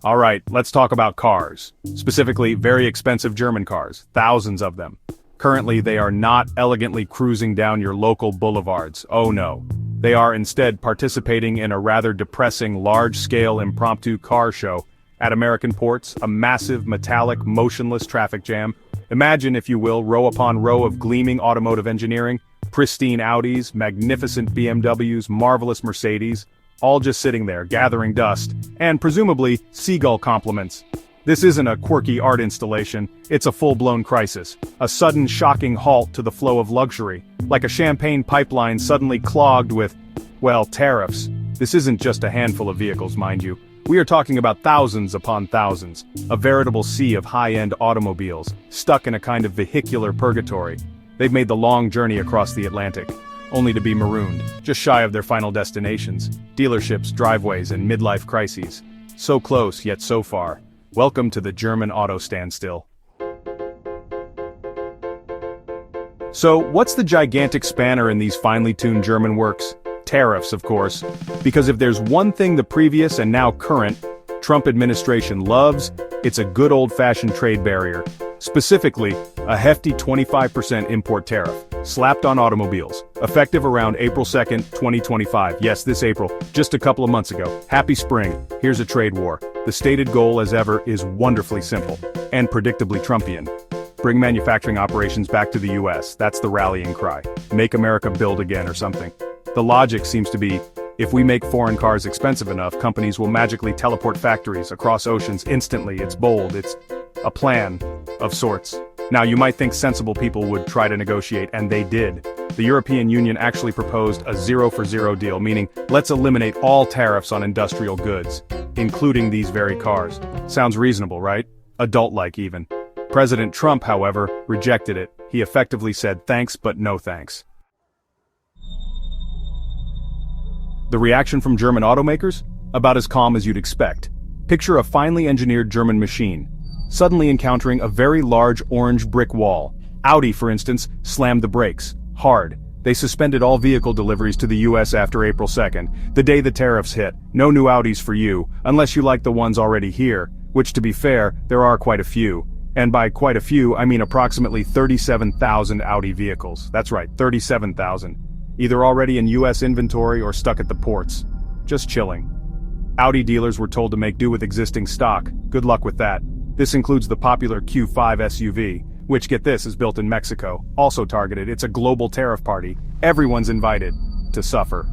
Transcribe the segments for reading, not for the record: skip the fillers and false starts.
Alright, let's talk about cars. Specifically, very expensive German cars, thousands of them. Currently, they are not elegantly cruising down your local boulevards, oh no. They are instead participating in a rather depressing large-scale impromptu car show at American ports, a massive, metallic, motionless traffic jam. Imagine, if you will, row upon row of gleaming automotive engineering, pristine Audis, magnificent BMWs, marvelous Mercedes, all just sitting there, gathering dust, and presumably, seagull compliments. This isn't a quirky art installation, it's a full-blown crisis. A sudden shocking halt to the flow of luxury, like a champagne pipeline suddenly clogged with, well, tariffs. This isn't just a handful of vehicles, mind you. We are talking about thousands upon thousands, a veritable sea of high-end automobiles, stuck in a kind of vehicular purgatory. They've made the long journey across the Atlantic, only to be marooned, just shy of their final destinations. Dealerships, driveways, and midlife crises. So close, yet so far. Welcome to the German auto standstill. So, what's the gigantic spanner in these finely tuned German works? Tariffs, of course. Because if there's one thing the previous and now current Trump administration loves, it's a good old-fashioned trade barrier. Specifically, a hefty 25% import tariff, slapped on automobiles, effective around April 2nd, 2025. Yes, this April, just a couple of months ago. Happy spring, here's a trade war. The stated goal, as ever, is wonderfully simple, and predictably Trumpian. Bring manufacturing operations back to the U.S., that's the rallying cry. Make America build again or something. The logic seems to be, if we make foreign cars expensive enough, companies will magically teleport factories across oceans instantly. It's bold, it's a plan of sorts. Now, you might think sensible people would try to negotiate, and they did. The European Union actually proposed a zero-for-zero deal, meaning, let's eliminate all tariffs on industrial goods, including these very cars. Sounds reasonable, right? Adult-like even. President Trump, however, rejected it. He effectively said thanks but no thanks. The reaction from German automakers? About as calm as you'd expect. Picture a finely engineered German machine, suddenly encountering a very large orange brick wall. Audi, for instance, slammed the brakes. Hard. They suspended all vehicle deliveries to the US after April 2nd, the day the tariffs hit. No new Audis for you, unless you like the ones already here, which, to be fair, there are quite a few. And by quite a few, I mean approximately 37,000 Audi vehicles. That's right, 37,000. Either already in US inventory or stuck at the ports. Just chilling. Audi dealers were told to make do with existing stock. Good luck with that. This includes the popular Q5 SUV, which, get this, is built in Mexico. Also targeted, it's a global tariff party. Everyone's invited to suffer.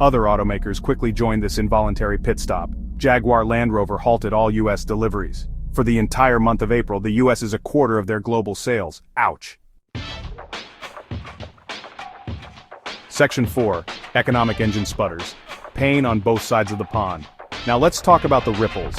Other automakers quickly joined this involuntary pit stop. Jaguar Land Rover halted all US deliveries. For the entire month of April, the US is a quarter of their global sales. Ouch. Section 4. Economic engine sputters. Pain on both sides of the pond. Now let's talk about the ripples.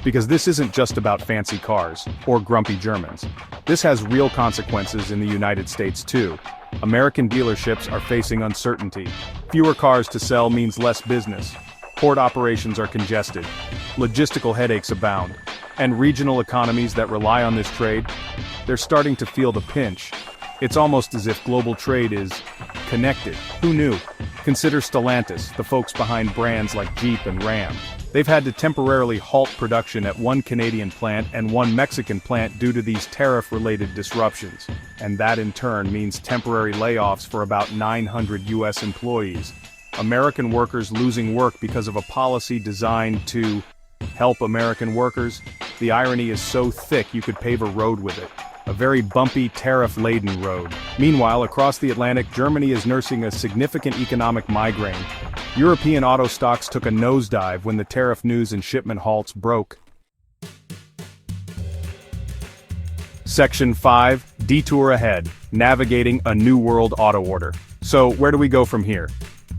Because this isn't just about fancy cars, or grumpy Germans. This has real consequences in the United States too. American dealerships are facing uncertainty. Fewer cars to sell means less business. Port operations are congested. Logistical headaches abound. And regional economies that rely on this trade, they're starting to feel the pinch. It's almost as if global trade is connected. Who knew? Consider Stellantis, the folks behind brands like Jeep and Ram. They've had to temporarily halt production at one Canadian plant and one Mexican plant due to these tariff-related disruptions. And that in turn means temporary layoffs for about 900 US employees. American workers losing work because of a policy designed to help American workers. The irony is so thick you could pave a road with it. A very bumpy, tariff-laden road. Meanwhile, across the Atlantic, Germany is nursing a significant economic migraine. European auto stocks took a nosedive when the tariff news and shipment halts broke. Section 5. Detour Ahead. Navigating a New World Auto Order. So, where do we go from here?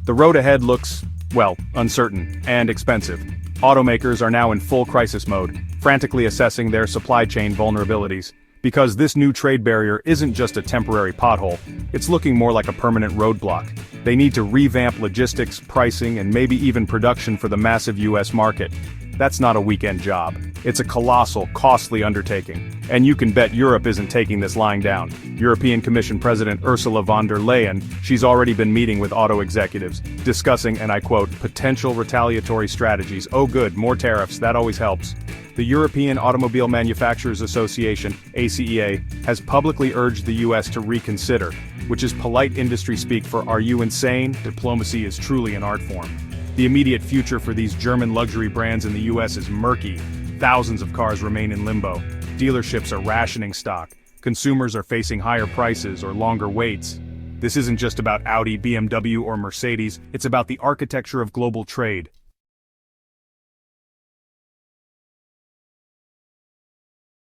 The road ahead looks, well, uncertain and expensive. Automakers are now in full crisis mode, frantically assessing their supply chain vulnerabilities. Because this new trade barrier isn't just a temporary pothole, it's looking more like a permanent roadblock. They need to revamp logistics, pricing, and maybe even production for the massive US market. That's not a weekend job. It's a colossal, costly undertaking. And you can bet Europe isn't taking this lying down. European Commission President Ursula von der Leyen, she's already been meeting with auto executives, discussing, and I quote, potential retaliatory strategies. Oh good, more tariffs, that always helps. The European Automobile Manufacturers Association, ACEA, has publicly urged the US to reconsider, which is polite industry speak for "Are you insane?" Diplomacy is truly an art form. The immediate future for these German luxury brands in the US is murky. Thousands of cars remain in limbo. Dealerships are rationing stock. Consumers are facing higher prices or longer waits. This isn't just about Audi, BMW, or Mercedes, it's about the architecture of global trade.